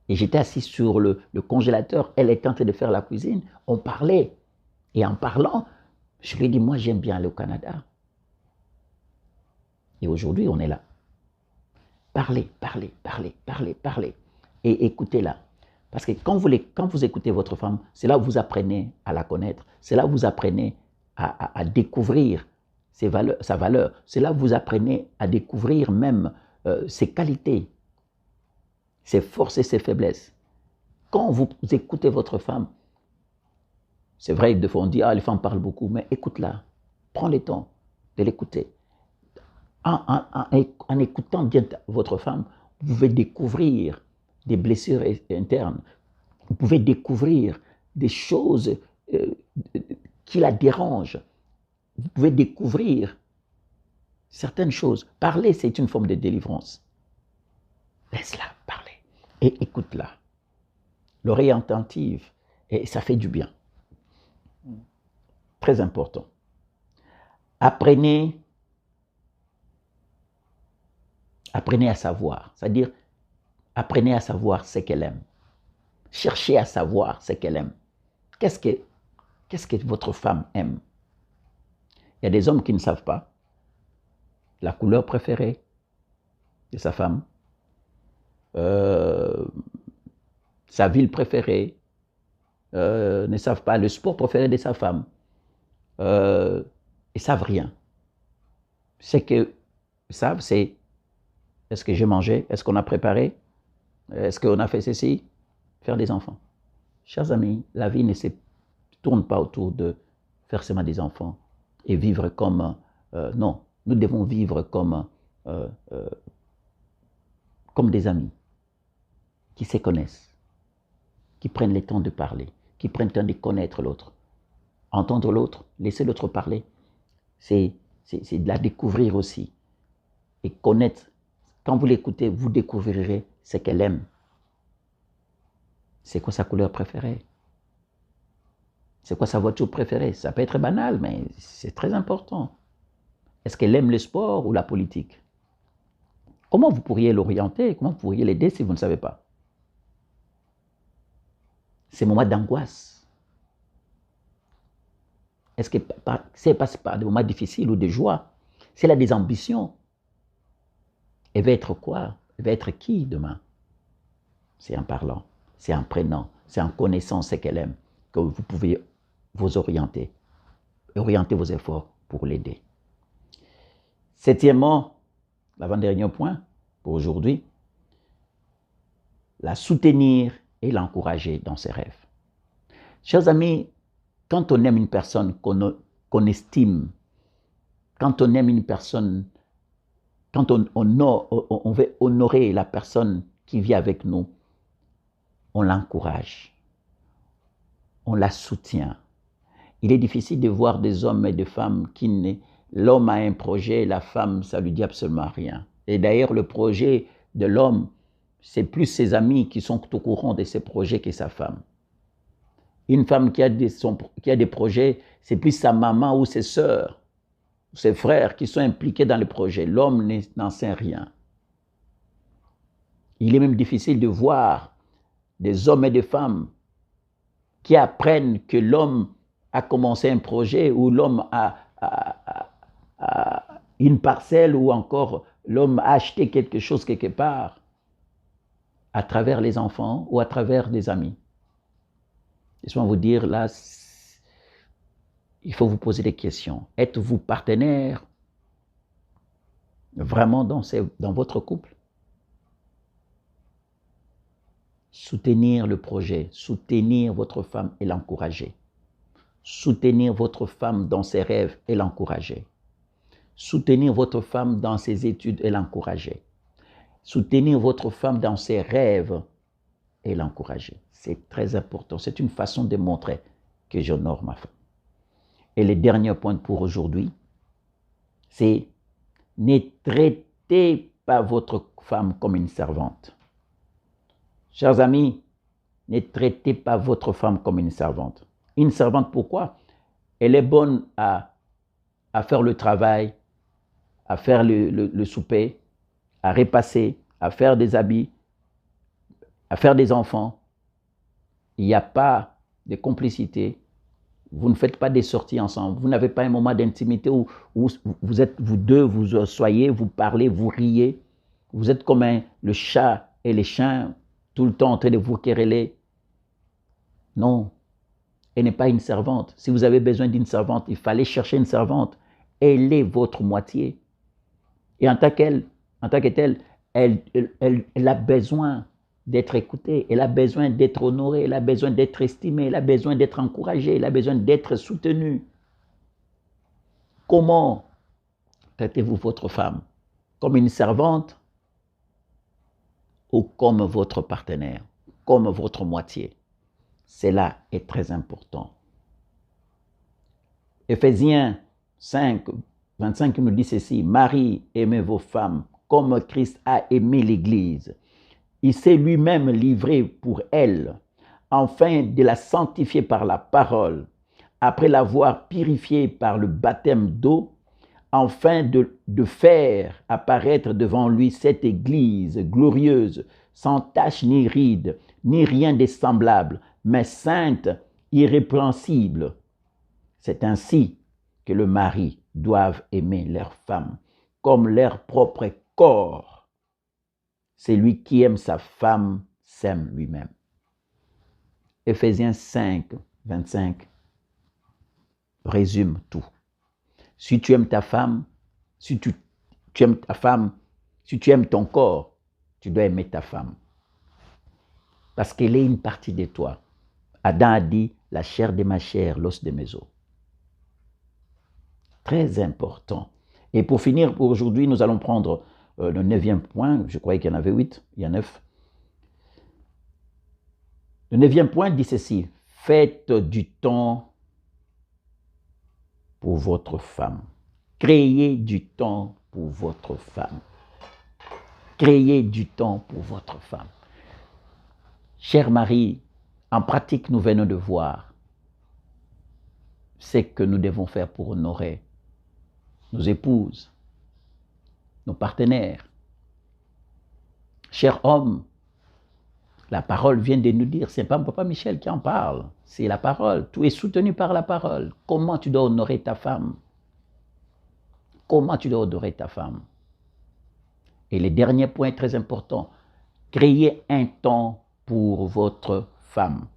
Et j'étais assis sur le congélateur, elle était en train de faire la cuisine, on parlait. Et en parlant, je lui ai dit, moi j'aime bien aller au Canada. Et aujourd'hui, on est là. Parlez, parlez, parlez, parlez, parlez. Et écoutez-la. Parce que quand vous écoutez votre femme, c'est là où vous apprenez à la connaître. C'est là où vous apprenez à découvrir sa valeur. C'est là où vous apprenez à découvrir même ses qualités, ses forces et ses faiblesses. Quand vous écoutez votre femme, c'est vrai que des fois on dit « Ah, les femmes parlent beaucoup », mais écoute-la. Prends le temps de l'écouter. En écoutant bien votre femme, vous pouvez découvrir des blessures internes. Vous pouvez découvrir des choses qui la dérangent. Vous pouvez découvrir certaines choses. Parler, c'est une forme de délivrance. Laisse-la parler et écoute-la. L'oreille attentive, et ça fait du bien. Très important. Apprenez à savoir, c'est-à-dire apprenez à savoir ce qu'elle aime. Cherchez à savoir ce qu'elle aime. Qu'est-ce que votre femme aime? Il y a des hommes qui ne savent pas la couleur préférée de sa femme, sa ville préférée, ne savent pas le sport préféré de sa femme. Ils savent rien. Ce qu'ils savent, c'est est-ce que j'ai mangé? Est-ce qu'on a préparé? Est-ce qu'on a fait ceci? Faire des enfants. Chers amis, la vie ne se tourne pas autour de faire seulement des enfants et vivre comme... non, nous devons vivre comme des amis qui se connaissent, qui prennent le temps de parler, qui prennent le temps de connaître l'autre. Entendre l'autre, laisser l'autre parler, c'est de la découvrir aussi. Et connaître, quand vous l'écoutez, vous découvrirez ce qu'elle aime. C'est quoi sa couleur préférée? C'est quoi sa voiture préférée? Ça peut être banal, mais c'est très important. Est-ce qu'elle aime le sport ou la politique? Comment vous pourriez l'orienter? Comment vous pourriez l'aider si vous ne savez pas? Ces moments d'angoisse. Est-ce que si elle passe par des moments difficiles ou de joie, si elle a des ambitions, elle va être quoi? Elle va être qui demain? C'est en parlant, c'est en prenant, c'est en connaissant ce qu'elle aime que vous pouvez vous orienter vos efforts pour l'aider. Septièmement, l'avant-dernier point pour aujourd'hui, la soutenir et l'encourager dans ses rêves. Chers amis, quand on aime une personne qu'on estime, quand on aime une personne, quand on veut honorer la personne qui vit avec nous, on l'encourage, on la soutient. Il est difficile de voir des hommes et des femmes qui l'homme a un projet, la femme, ça lui dit absolument rien. Et d'ailleurs, le projet de l'homme, c'est plus ses amis qui sont au courant de ses projets que sa femme. Une femme qui a des projets, c'est plus sa maman ou ses sœurs, ses frères qui sont impliqués dans le projet. L'homme n'en sait rien. Il est même difficile de voir des hommes et des femmes qui apprennent que l'homme a commencé un projet ou l'homme a une parcelle ou encore l'homme a acheté quelque chose quelque part à travers les enfants ou à travers des amis. Laissez-moi vous dire, là, il faut vous poser des questions. Êtes-vous partenaire vraiment dans votre couple? Soutenir le projet, soutenir votre femme et l'encourager. Soutenir votre femme dans ses rêves et l'encourager. Soutenir votre femme dans ses études et l'encourager. soutenir votre femme dans ses rêves et l'encourager. C'est très important. C'est une façon de montrer que j'honore ma femme. Et le dernier point pour aujourd'hui, c'est ne traitez pas votre femme comme une servante. Chers amis, ne traitez pas votre femme comme une servante. Une servante, pourquoi? Elle est bonne à faire le travail, à faire le souper, à repasser, à faire des habits, à faire des enfants. Il n'y a pas de complicité. Vous ne faites pas des sorties ensemble. Vous n'avez pas un moment d'intimité où vous êtes, vous deux, vous soyez, vous parlez, vous riez. Vous êtes comme le chat et les chiens, tout le temps en train de vous quereller. Non, elle n'est pas une servante. Si vous avez besoin d'une servante, il fallait chercher une servante. Elle est votre moitié. Et en tant que telle, elle a besoin d'être écoutée, elle a besoin d'être honorée, elle a besoin d'être estimée, elle a besoin d'être encouragée, elle a besoin d'être soutenue. Comment traitez-vous votre femme? Comme une servante ou comme votre partenaire, comme votre moitié? Cela est très important. Éphésiens 5, 25 nous dit ceci: Marie, aimez vos femmes comme Christ a aimé l'Église. Il s'est lui-même livré pour elle, afin de la sanctifier par la parole, après l'avoir purifiée par le baptême d'eau, afin de faire apparaître devant lui cette Église glorieuse, sans tache ni ride, ni rien de semblable, mais sainte, irrépréhensible. C'est ainsi que le mari doivent aimer leur femme, comme leur propre corps. Celui qui aime sa femme s'aime lui-même. Éphésiens 5, 25 résume tout. Si tu aimes ta femme, si tu aimes ta femme, si tu aimes ton corps, tu dois aimer ta femme. Parce qu'elle est une partie de toi. Adam a dit, la chair de ma chair, l'os de mes os. Très important. Et pour finir, pour aujourd'hui, nous allons prendre le 9e point. Je croyais qu'il y en avait 8, il y a 9. Le 9e point dit ceci: faites du temps pour votre femme. Créez du temps pour votre femme. Créez du temps pour votre femme. Chère Marie, en pratique, nous venons de voir ce que nous devons faire pour honorer nos épouses, nos partenaires. Cher homme, la parole vient de nous dire, ce n'est pas mon papa Michel qui en parle, c'est la parole. Tout est soutenu par la parole. Comment tu dois honorer ta femme? Comment tu dois honorer ta femme? Et le dernier point très important, créez un temps pour votre femme.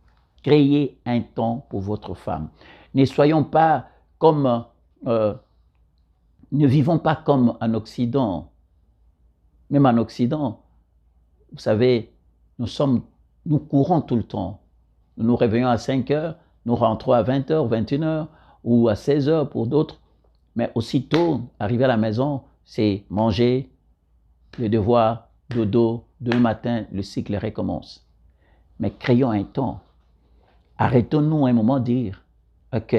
Créez un temps pour votre femme. Ne soyons pas comme, ne vivons pas comme en Occident. Même en Occident, vous savez, nous courons tout le temps. Nous nous réveillons à 5 heures, nous rentrons à 20 heures, 21 heures ou à 16 heures pour d'autres. Mais aussitôt, arrivé à la maison, c'est manger, le devoir, dodo, demain matin, le cycle recommence. Mais créons un temps. Arrêtons-nous un moment de dire, ok,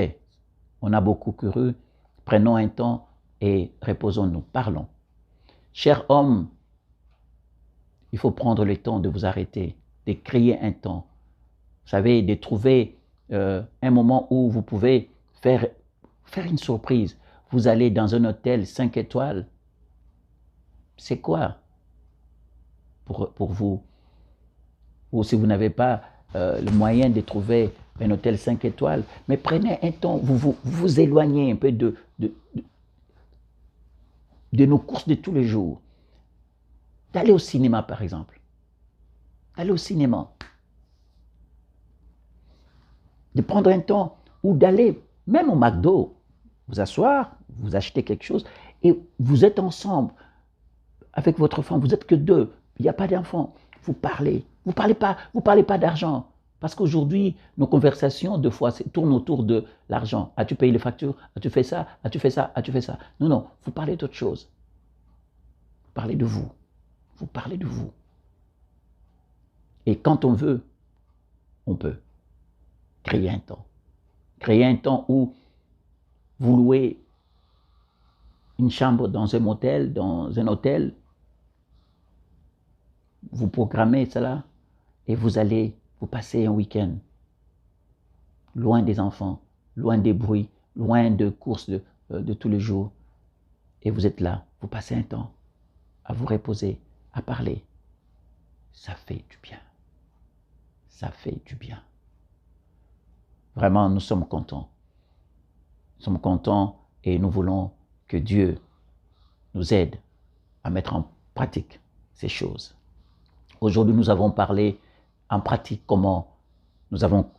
on a beaucoup couru, prenons un temps et reposons-nous, parlons. Cher homme, il faut prendre le temps de vous arrêter, de créer un temps. Vous savez, de trouver un moment où vous pouvez faire une surprise. Vous allez dans un hôtel 5 étoiles. C'est quoi pour vous? Ou si vous n'avez pas le moyen de trouver un hôtel 5 étoiles, mais prenez un temps, vous éloignez un peu de nos courses de tous les jours. D'aller au cinéma, par exemple. D'aller au cinéma. De prendre un temps ou d'aller même au McDo, vous asseoir, vous achetez quelque chose et vous êtes ensemble avec votre femme, vous n'êtes que deux, il n'y a pas d'enfant, vous parlez. Vous parlez pas d'argent. Parce qu'aujourd'hui, nos conversations, deux fois, tournent autour de l'argent. As-tu payé les factures? As-tu fait ça? As-tu fait ça? As-tu fait ça? Non, vous parlez d'autre chose. Vous parlez de vous. vous parlez de vous. Et quand on veut, on peut créer un temps. Créer un temps où vous louez une chambre dans un motel, dans un hôtel, vous programmez cela et vous allez vous passer un week-end loin des enfants, loin des bruits, loin de courses de tous les jours. Et vous êtes là, vous passez un temps à vous reposer, à parler. Ça fait du bien. Ça fait du bien. Vraiment, nous sommes contents. Nous sommes contents et nous voulons que Dieu nous aide à mettre en pratique ces choses. Aujourd'hui, nous avons parlé en pratique comment nous avons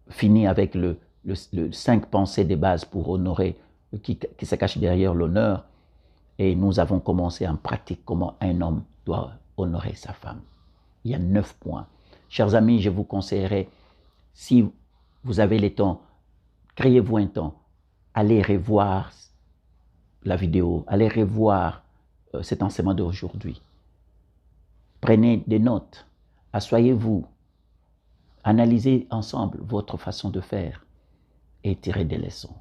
fini avec le 5 pensées des bases pour honorer, qui se cache derrière l'honneur. Et nous avons commencé en pratique comment un homme doit honorer sa femme. Il y a 9 points. Chers amis, je vous conseillerais, si vous avez le temps, créez-vous un temps, allez revoir la vidéo, allez revoir cet enseignement d'aujourd'hui. Prenez des notes, asseyez-vous, analysez ensemble votre façon de faire et tirez des leçons.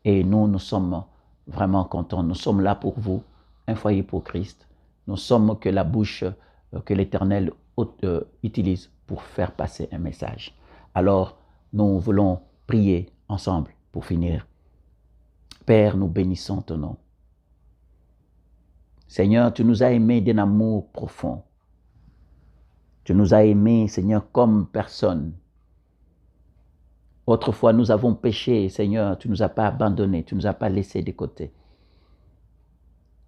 Et nous sommes vraiment contents, nous sommes là pour vous, un foyer pour Christ. Nous sommes que la bouche que l'Éternel utilise pour faire passer un message. Alors, nous voulons prier ensemble pour finir. Père, nous bénissons ton nom. Seigneur, tu nous as aimés d'un amour profond. Tu nous as aimés, Seigneur, comme personne. Autrefois, nous avons péché, Seigneur, tu ne nous as pas abandonnés, tu ne nous as pas laissés de côté.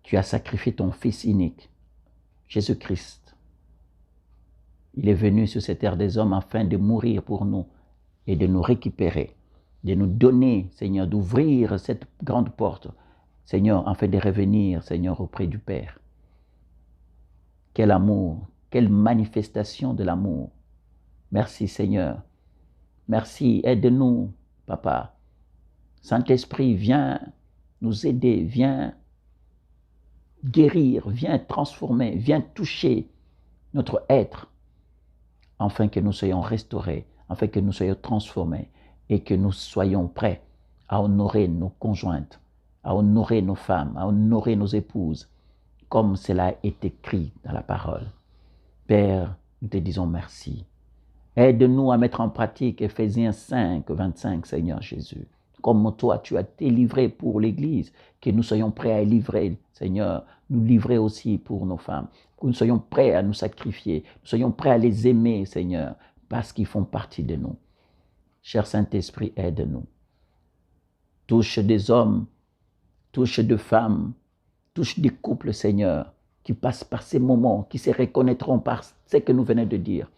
Tu as sacrifié ton Fils unique, Jésus-Christ. Il est venu sur cette terre des hommes afin de mourir pour nous et de nous récupérer, de nous donner, Seigneur, d'ouvrir cette grande porte, Seigneur, afin de revenir, Seigneur, auprès du Père. Quel amour, quelle manifestation de l'amour. Merci, Seigneur. Merci, aide-nous, Papa. Saint-Esprit, viens nous aider, viens guérir, viens transformer, viens toucher notre être, afin que nous soyons restaurés, afin que nous soyons transformés et que nous soyons prêts à honorer nos conjointes, à honorer nos femmes, à honorer nos épouses, comme cela est écrit dans la parole. Père, nous te disons merci. Aide-nous à mettre en pratique Éphésiens 5, 25, Seigneur Jésus. Comme toi, tu as été livré pour l'Église, que nous soyons prêts à livrer, Seigneur, nous livrer aussi pour nos femmes, que nous soyons prêts à nous sacrifier, nous soyons prêts à les aimer, Seigneur, parce qu'ils font partie de nous. Cher Saint-Esprit, aide-nous. Touche des hommes, touche des femmes, touche des couples, Seigneur, qui passent par ces moments, qui se reconnaîtront par ce que nous venons de dire.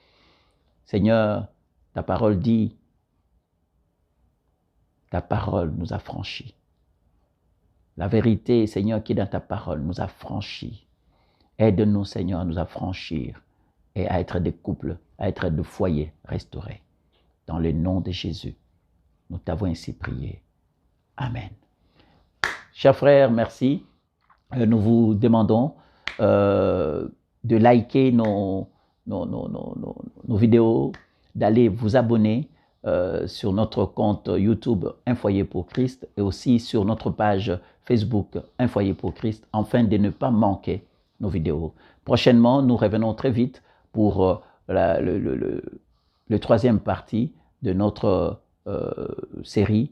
Seigneur, ta parole dit, ta parole nous a franchis. La vérité, Seigneur, qui est dans ta parole nous a franchis. Aide-nous, Seigneur, à nous affranchir et à être des couples, à être des foyers restaurés. Dans le nom de Jésus, nous t'avons ainsi prié. Amen. Chers frères, merci. Nous vous demandons de liker nos vidéos, d'aller vous abonner sur notre compte YouTube Un Foyer pour Christ et aussi sur notre page Facebook Un Foyer pour Christ, afin de ne pas manquer nos vidéos. Prochainement, nous revenons très vite pour le troisième partie de notre série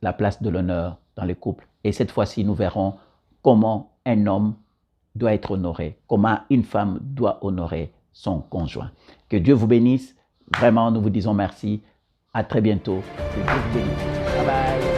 La place de l'honneur dans les couples. Et cette fois-ci, nous verrons comment un homme doit être honoré, comment une femme doit honorer son conjoint. Que Dieu vous bénisse. Vraiment, nous vous disons merci. À très bientôt. Que Dieu vous bénisse. Bye bye.